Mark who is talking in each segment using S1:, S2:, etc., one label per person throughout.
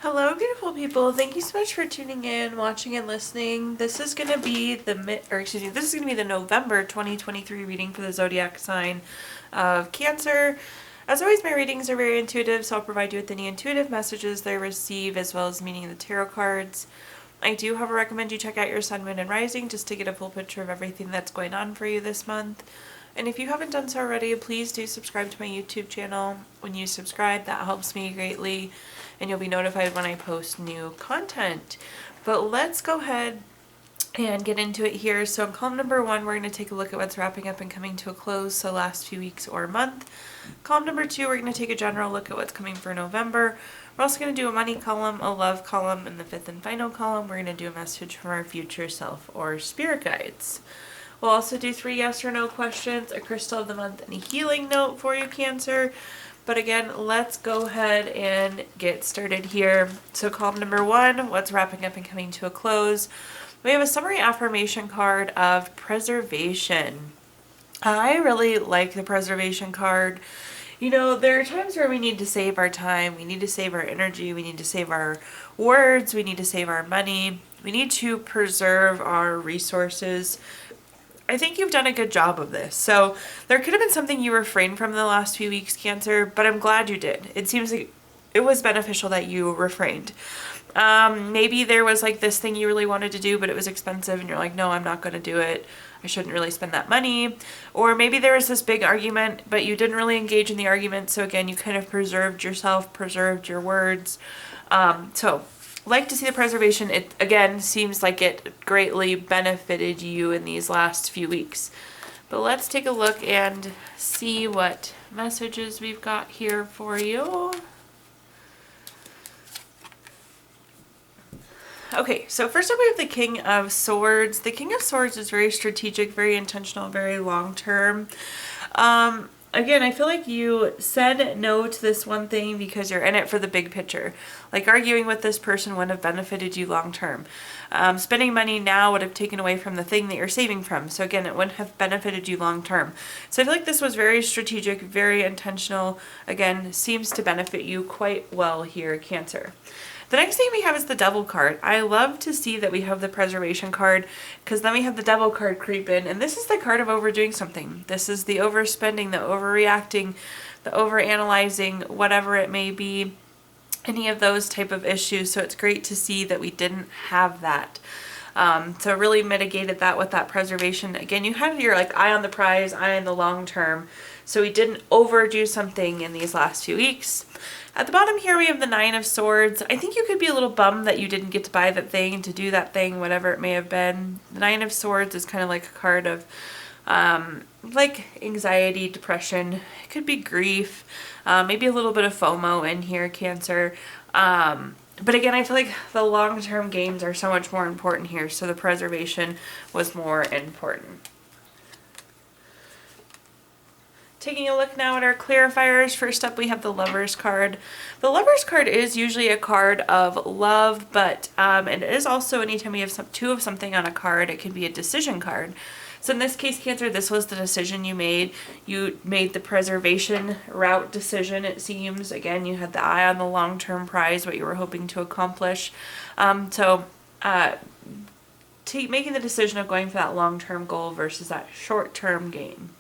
S1: Hello, beautiful people. Thank you so much for tuning in, watching, and listening. This is going to be this is going to be the November 2023 reading for the zodiac sign of Cancer. As always, my readings are very intuitive, so I'll provide you with any intuitive messages that I receive, as well as meaning of the tarot cards. I do, however, recommend you check out your sun, moon, and rising just to get a full picture of everything that's going on for you this month. And if you haven't done so already, please do subscribe to my YouTube channel. When you subscribe, that helps me greatly, and you'll be notified when I post new content. But let's go ahead and get into it here. So in column number 1, we're going to take a look at what's wrapping up and coming to a close, so last few weeks or month. Column number 2, we're going to take a general look at what's coming for November. We're also going to do a money column, a love column, and the 5th and final column, we're going to do a message from our future self or spirit guides. We'll also do 3 yes or no questions, a crystal of the month, and a healing note for you, Cancer. But again, let's go ahead and get started here. So column number 1, what's wrapping up and coming to a close. We have a summary affirmation card of preservation. I really like the preservation card. You know, there are times where we need to save our time, we need to save our energy, we need to save our words, we need to save our money, we need to preserve our resources. I think you've done a good job of this. So there could have been something you refrained from in the last few weeks, Cancer, but I'm glad you did. It seems like it was beneficial that you refrained. Maybe there was like this thing you really wanted to do, but it was expensive and you're like, no, I'm not going to do it. I shouldn't really spend that money. Or maybe there was this big argument, but you didn't really engage in the argument. So again, you kind of preserved yourself, preserved your words. Like to see the preservation. It again seems like it greatly benefited you in these last few weeks. But let's take a look and see what messages we've got here for you. Okay, so first up we have the King of Swords. The King of Swords is very strategic, very intentional, very long-term. Again, I feel like you said no to this one thing because you're in it for the big picture. Like arguing with this person would have benefited you long-term. Spending money now would have taken away from the thing that you're saving from. So again, it wouldn't have benefited you long-term. So I feel like this was very strategic, very intentional. Again, seems to benefit you quite well here, Cancer. The next thing we have is the Devil card. I love to see that we have the preservation card because then we have the Devil card creep in, and this is the card of overdoing something. This is the overspending, the overreacting, the overanalyzing, whatever it may be, any of those type of issues. So it's great to see that we didn't have that. So really mitigated that with that preservation. Again, you had your like eye on the prize, eye on the long term. So we didn't overdo something in these last few weeks. At the bottom here, we have the Nine of Swords. I think you could be a little bummed that you didn't get to buy that thing, to do that thing, whatever it may have been. The Nine of Swords is kind of like a card of like anxiety, depression. It could be grief, maybe a little bit of FOMO in here, Cancer. But again, I feel like the long-term gains are so much more important here, so the preservation was more important. Taking a look now at our clarifiers. First up, we have the Lovers card. The Lovers card is usually a card of love, but it is also anytime we have two of something on a card, it can be a decision card. So in this case, Cancer, this was the decision you made. You made the preservation route decision, it seems. Again, you had the eye on the long-term prize, what you were hoping to accomplish. Making the decision of going for that long-term goal versus that short-term gain.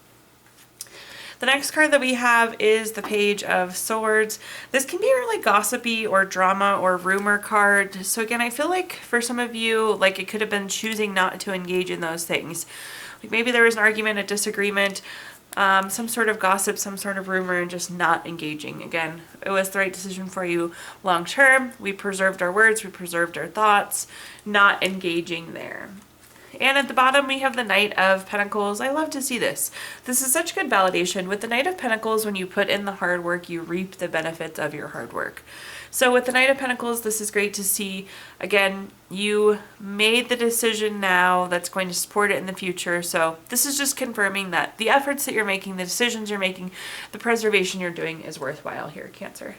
S1: The next card that we have is the Page of Swords. This can be a really gossipy or drama or rumor card. So again, I feel like for some of you, like it could have been choosing not to engage in those things. Like maybe there was an argument, a disagreement, some sort of gossip, some sort of rumor, and just not engaging. Again, it was the right decision for you long term. We preserved our words, we preserved our thoughts, not engaging there. And at the bottom, we have the Knight of Pentacles. I love to see this. This is such good validation. With the Knight of Pentacles, when you put in the hard work, you reap the benefits of your hard work. So with the Knight of Pentacles, this is great to see. Again, you made the decision now that's going to support it in the future. So this is just confirming that the efforts that you're making, the decisions you're making, the preservation you're doing is worthwhile here, Cancer.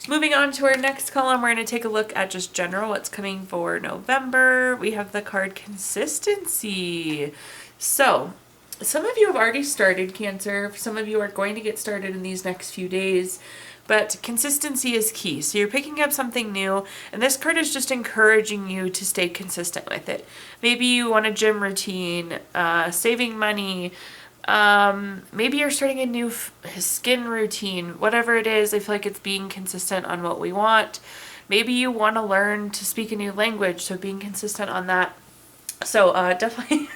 S1: Moving on to our next column, we're going to take a look at just general what's coming for November. We have the card Consistency. So some of you have already started, Cancer. Some of you are going to get started in these next few days. but consistency is key. So you're picking up something new, and this card is just encouraging you to stay consistent with it. Maybe you want a gym routine, saving money, maybe you're starting a new skin routine. Whatever it is, I feel like it's being consistent on what we want. Maybe you want to learn to speak a new language, so being consistent on that. So definitely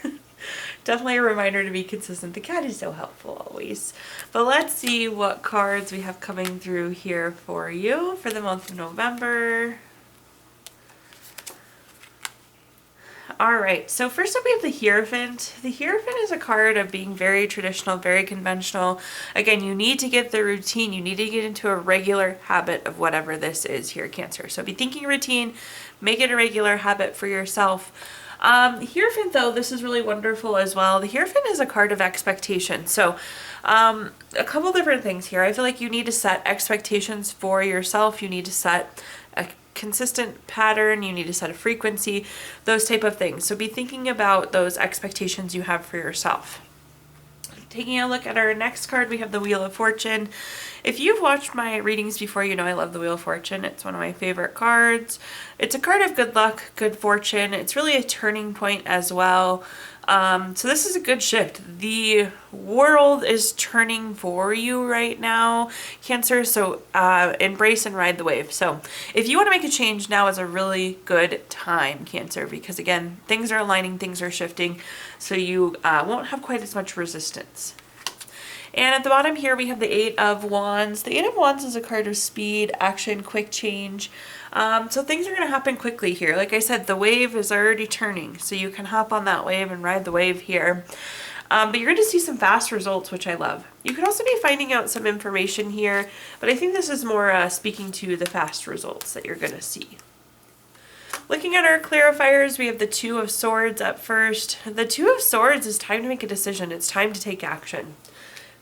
S1: definitely a reminder to be consistent. The cat is so helpful always. But let's see what cards we have coming through here for you for the month of November. All right, so first up we have the Hierophant. The Hierophant is a card of being very traditional, very conventional. Again, you need to get the routine. You need to get into a regular habit of whatever this is here, Cancer. So be thinking routine, make it a regular habit for yourself. Hierophant, though, this is really wonderful as well. The Hierophant is a card of expectation. So a couple different things here. I feel like you need to set expectations for yourself. You need to set a consistent pattern. You need to set a frequency, those type of things. So be thinking about those expectations you have for yourself. Taking a look at our next card, we have the Wheel of Fortune. If you've watched my readings before, you know I love the Wheel of Fortune. It's one of my favorite cards. It's a card of good luck, good fortune. It's really a turning point as well. So this is a good shift. The world is turning for you right now, Cancer, so embrace and ride the wave. So if you want to make a change, now is a really good time, Cancer, because again, things are aligning, things are shifting, so you won't have quite as much resistance. And at the bottom here, we have the Eight of Wands. The Eight of Wands is a card of speed, action, quick change. So things are going to happen quickly here. Like I said, the wave is already turning, so you can hop on that wave and ride the wave here. But you're going to see some fast results, which I love. You could also be finding out some information here, but I think this is more speaking to the fast results that you're going to see. Looking at our clarifiers, we have the Two of Swords up first. The Two of Swords is time to make a decision. It's time to take action.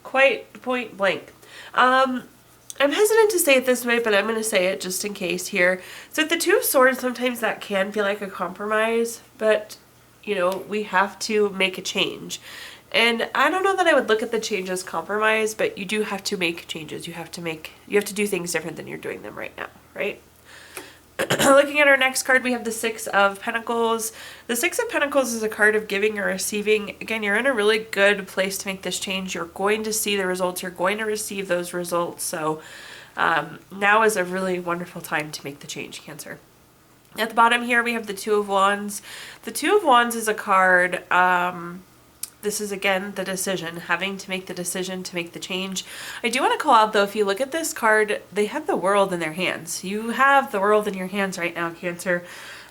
S1: Quite point blank. I'm hesitant to say it this way, but I'm going to say it just in case here. So with the Two of Swords, sometimes that can feel like a compromise, but, you know, we have to make a change. And I don't know that I would look at the change as compromise, but you do have to make changes. You have to do things different than you're doing them right now, right? Looking at our next card, we have the Six of Pentacles. The Six of Pentacles is a card of giving or receiving. Again, you're in a really good place to make this change. You're going to see the results. You're going to receive those results. So now is a really wonderful time to make the change, Cancer. At the bottom here, we have the Two of Wands. The Two of Wands is a card, this is again the decision, having to make the decision to make the change. I do want to call out though, if you look at this card, they have the world in their hands. You have the world in your hands right now, Cancer.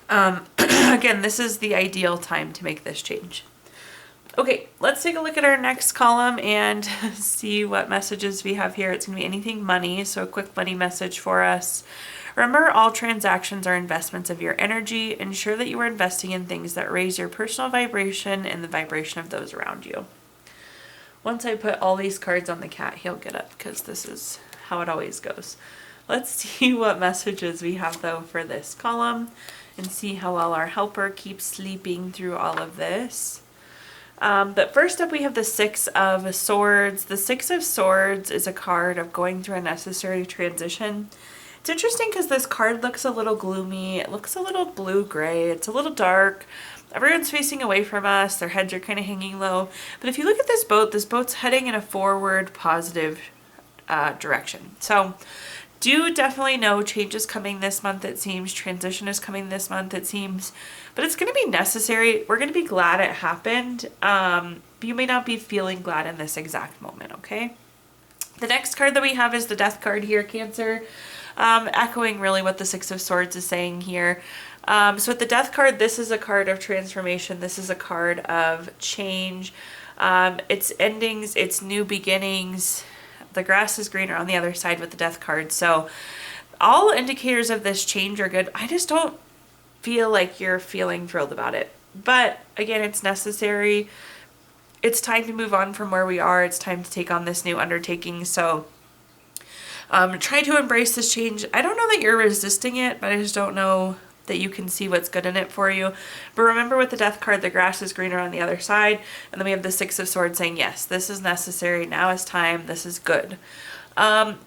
S1: Again, this is the ideal time to make this change. Okay, let's take a look at our next column and see what messages we have here. It's going to be anything money, so a quick money message for us. Remember, all transactions are investments of your energy. Ensure that you are investing in things that raise your personal vibration and the vibration of those around you. Once I put all these cards on the cat, he'll get up because this is how it always goes. Let's see what messages we have though for this column and see how well our helper keeps sleeping through all of this. But first up, we have the Six of Swords. The Six of Swords is a card of going through a necessary transition. It's interesting because this card looks a little gloomy. It looks a little blue-gray. It's a little dark. Everyone's facing away from us. Their heads are kind of hanging low. But if you look at this boat's heading in a forward, positive direction. So do definitely know change is coming this month, it seems. Transition is coming this month, it seems. But it's going to be necessary. We're going to be glad it happened. But you may not be feeling glad in this exact moment, okay? The next card that we have is the Death card here, Cancer. Echoing really what the Six of Swords is saying here. So with the Death card, this is a card of transformation. This is a card of change. It's endings, it's new beginnings. The grass is greener on the other side with the Death card. So all indicators of this change are good. I just don't feel like you're feeling thrilled about it. But again, it's necessary. It's time to move on from where we are. It's time to take on this new undertaking. So try to embrace this change. I don't know that you're resisting it, but I just don't know that you can see what's good in it for you. But remember, with the Death card, the grass is greener on the other side. And then we have the Six of Swords saying, yes, this is necessary. Now is time. This is good.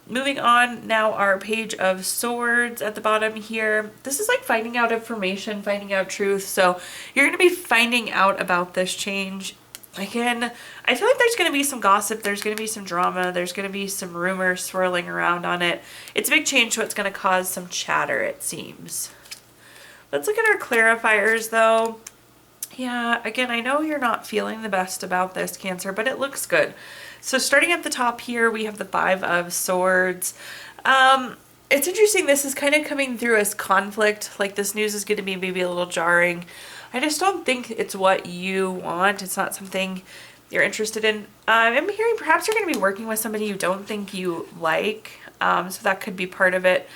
S1: Moving on now, our Page of Swords at the bottom here. This is like finding out information, finding out truth. So you're going to be finding out about this change. Again, I feel like there's going to be some gossip, there's going to be some drama, there's going to be some rumors swirling around on it. It's a big change, so it's going to cause some chatter, it seems. Let's look at our clarifiers though. Yeah, again, I know you're not feeling the best about this, Cancer, but it looks good. So starting at the top here, we have the Five of Swords. It's interesting, this is kind of coming through as conflict, like this news is going to be maybe a little jarring. I just don't think it's what you want. It's not something you're interested in. I'm hearing perhaps you're going to be working with somebody you don't think you like, so that could be part of it.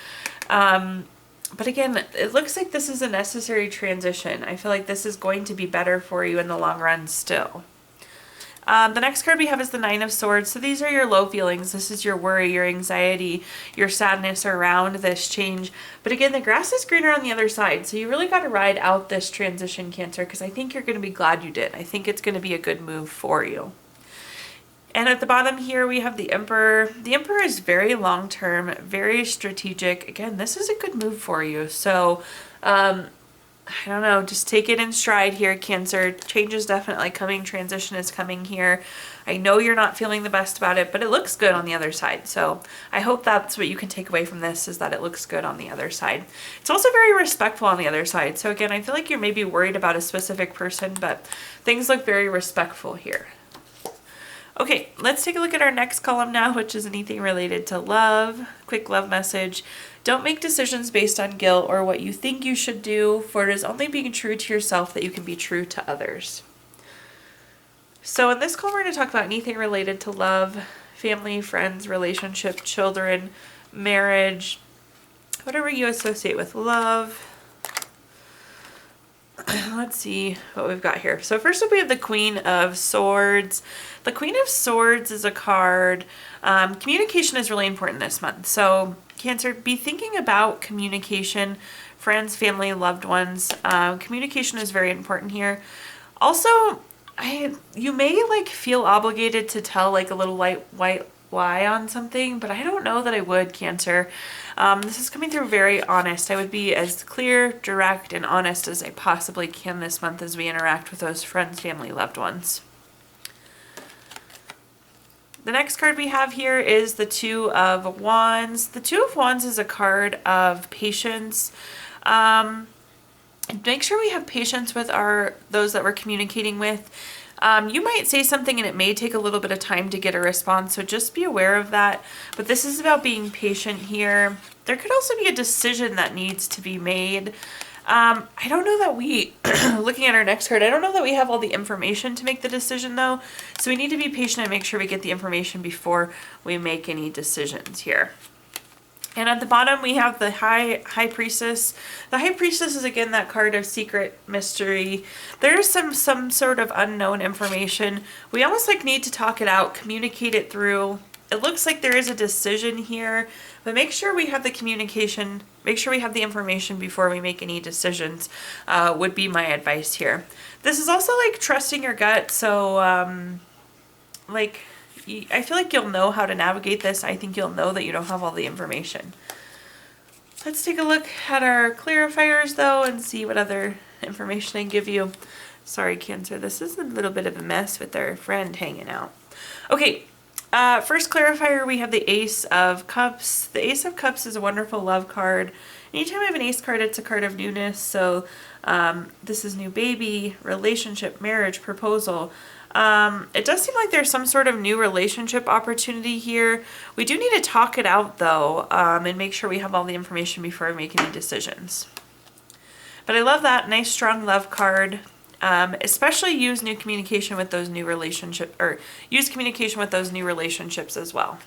S1: But again, it looks like this is a necessary transition. I feel like this is going to be better for you in the long run still. The next card we have is the Nine of Swords. So these are your low feelings. This is your worry, your anxiety, your sadness around this change. But again, the grass is greener on the other side. So you really got to ride out this transition, Cancer, because I think you're going to be glad you did. I think it's going to be a good move for you. And at the bottom here, we have the Emperor. The Emperor is very long-term, very strategic. Again, this is a good move for you. So, I don't know, just take it in stride here, Cancer. Change is definitely coming. Transition is coming here. I know you're not feeling the best about it, but it looks good on the other side. So I hope that's what you can take away from this, is that it looks good on the other side. It's also very respectful on the other side. So again, I feel like you're maybe worried about a specific person, but things look very respectful here. Okay, let's take a look at our next column now, which is anything related to love. Quick love message. Don't make decisions based on guilt or what you think you should do, for it is only being true to yourself that you can be true to others. So in this column, we're going to talk about anything related to love, family, friends, relationship, children, marriage, whatever you associate with love. Let's see what we've got here. So first up, we have the Queen of Swords. The Queen of Swords is a card. Communication is really important this month. So Cancer, be thinking about communication, friends, family, loved ones. Communication is very important here. Also, you may like feel obligated to tell like a little white lie on something, but I don't know that I would, Cancer. This is coming through very honest. I would be as clear, direct, and honest as I possibly can this month as we interact with those friends, family, loved ones. The next card we have here is the Two of Wands. The Two of Wands is a card of patience. Make sure we have patience with those that we're communicating with. You might say something and it may take a little bit of time to get a response, so just be aware of that. But this is about being patient here. There could also be a decision that needs to be made. I don't know that we, looking at our next card, I don't know that we have all the information to make the decision though. So we need to be patient and make sure we get the information before we make any decisions here. And at the bottom, we have the High Priestess. The High Priestess is, again, that card of secret mystery. There's some sort of unknown information. We almost like need to talk it out, communicate it through. It looks like there is a decision here, but make sure we have the communication, make sure we have the information before we make any decisions, would be my advice here. This is also like trusting your gut. So, I feel like you'll know how to navigate this. I think you'll know that you don't have all the information. Let's take a look at our clarifiers though and see what other information I give you. Sorry, Cancer, this is a little bit of a mess with our friend hanging out. Okay, first clarifier, we have the Ace of Cups. The Ace of Cups is a wonderful love card. Anytime I have an ace card, it's a card of newness. So this is new baby, relationship, marriage, proposal. It does seem like there's some sort of new relationship opportunity here. We do need to talk it out though, and make sure we have all the information before we make any decisions. But I love that nice strong love card. Especially use new communication with those new relationships, or use communication with those new relationships as well.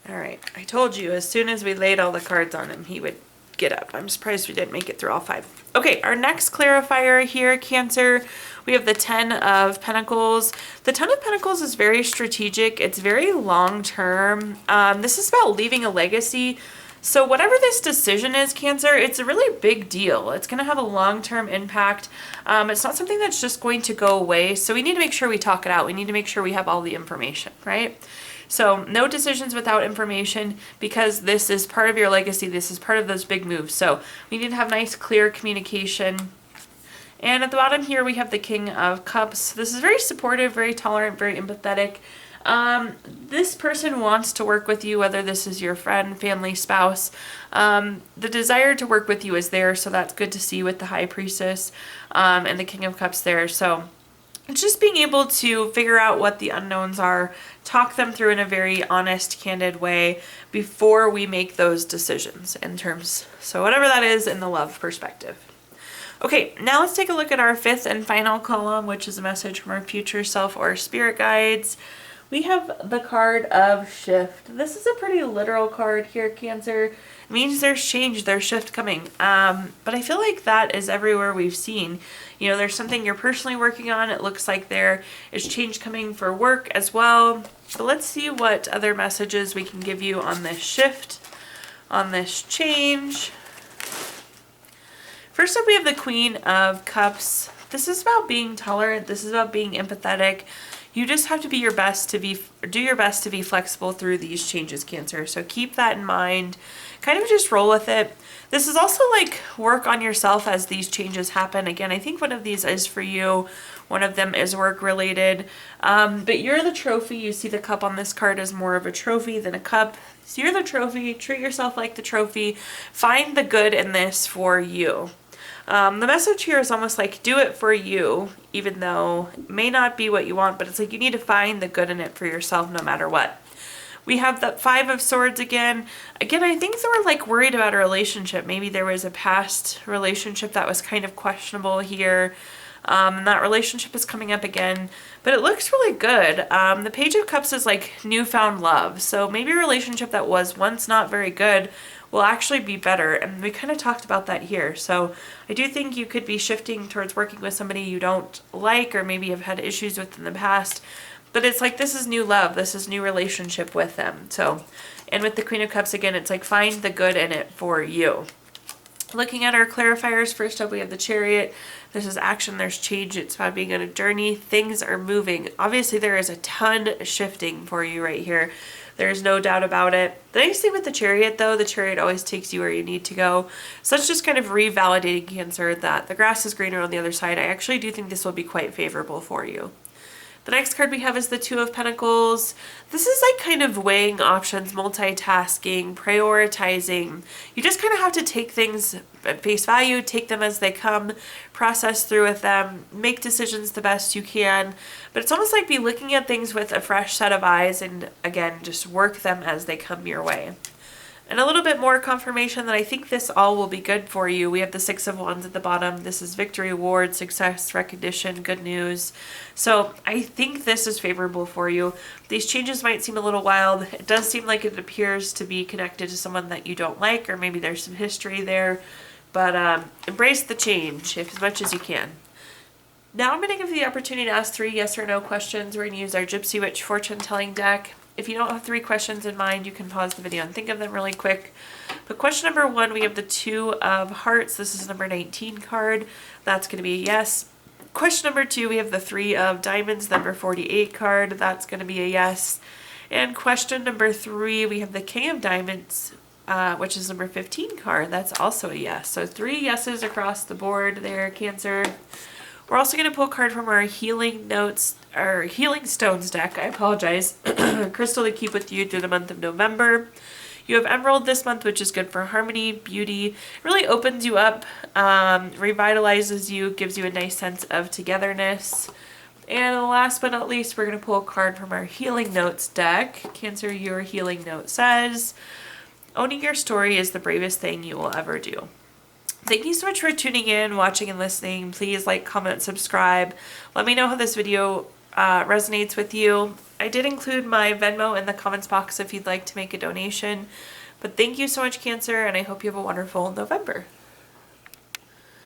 S1: All right, I told you as soon as we laid all the cards on him, he would get up. I'm surprised we didn't make it through all 5. Okay, our next clarifier here, Cancer, we have the Ten of Pentacles. The Ten of Pentacles is very strategic. It's very long-term. This is about leaving a legacy. So whatever this decision is, Cancer, it's a really big deal. It's going to have a long-term impact. It's not something that's just going to go away. So we need to make sure we talk it out. We need to make sure we have all the information, right? So no decisions without information, because this is part of your legacy. This is part of those big moves. So we need to have nice, clear communication. And at the bottom here, we have the King of Cups. This is very supportive, very tolerant, very empathetic. This person wants to work with you, whether this is your friend, family, spouse. The desire to work with you is there, so that's good to see with the High Priestess and the King of Cups there. So it's just being able to figure out what the unknowns are, talk them through in a very honest, candid way before we make those decisions in terms, so whatever that is in the love perspective. Okay, now let's take a look at our fifth and final column, which is a message from our future self or spirit guides. We have the card of shift. This is a pretty literal card here, Cancer. It means there's change, there's shift coming. But I feel like that is everywhere we've seen. You know, there's something you're personally working on. It looks like there is change coming for work as well. But let's see what other messages we can give you on this shift, on this change. First up, we have the Queen of Cups. This is about being tolerant. This is about being empathetic. You just have to do your best to be flexible through these changes, Cancer. So keep that in mind. Kind of just roll with it. This is also like work on yourself as these changes happen. Again, I think one of these is for you. One of them is work related. But you're the trophy. You see the cup on this card as more of a trophy than a cup. So you're the trophy. Treat yourself like the trophy. Find the good in this for you. The message here is almost like do it for you, even though it may not be what you want, but it's like you need to find the good in it for yourself no matter what. We have the Five of Swords again. Again, I think they were like worried about a relationship. Maybe there was a past relationship that was kind of questionable here. And that relationship is coming up again, but it looks really good. The Page of Cups is like newfound love. So maybe a relationship that was once not very good will actually be better. And we kind of talked about that here. So I do think you could be shifting towards working with somebody you don't like, or maybe have had issues with in the past. But it's like, this is new love. This is new relationship with them. So, and with the Queen of Cups, again, it's like find the good in it for you. Looking at our clarifiers, first up we have the Chariot. This is action, there's change, it's about being on a journey. Things are moving. Obviously there is a ton shifting for you right here. There's no doubt about it. The nice thing with the Chariot though, the Chariot always takes you where you need to go. So that's just kind of revalidating, Cancer, that the grass is greener on the other side. I actually do think this will be quite favorable for you. The next card we have is the Two of Pentacles. This is like kind of weighing options, multitasking, prioritizing. You just kind of have to take things at face value, take them as they come, process through with them, make decisions the best you can. But it's almost like be looking at things with a fresh set of eyes and again, just work them as they come your way. And a little bit more confirmation that I think this all will be good for you. We have the Six of Wands at the bottom. This is victory, award, success, recognition, good news. So I think this is favorable for you. These changes might seem a little wild. It does seem like it appears to be connected to someone that you don't like, or maybe there's some history there. But embrace the change as much as you can. Now I'm going to give you the opportunity to ask 3 yes or no questions. We're going to use our Gypsy Witch fortune telling deck. If you don't have 3 questions in mind, you can pause the video and think of them really quick. But question number 1, we have the Two of Hearts. This is number 19 card. That's going to be a yes. Question number 2, we have the Three of Diamonds, number 48 card. That's going to be a yes. And question number 3, we have the King of Diamonds, which is number 15 card. That's also a yes. So 3 yeses across the board there, Cancer. We're also going to pull a card from our Healing Notes, or Healing Stones deck. I apologize. Crystal to keep with you through the month of November. You have Emerald this month, which is good for harmony, beauty. It really opens you up, revitalizes you, gives you a nice sense of togetherness. And last but not least, we're going to pull a card from our Healing Notes deck. Cancer, your Healing Note says, owning your story is the bravest thing you will ever do. Thank you so much for tuning in, watching, and listening. Please like, comment, subscribe. Let me know how this video resonates with you. I did include my Venmo in the comments box if you'd like to make a donation. But thank you so much, Cancer, and I hope you have a wonderful November.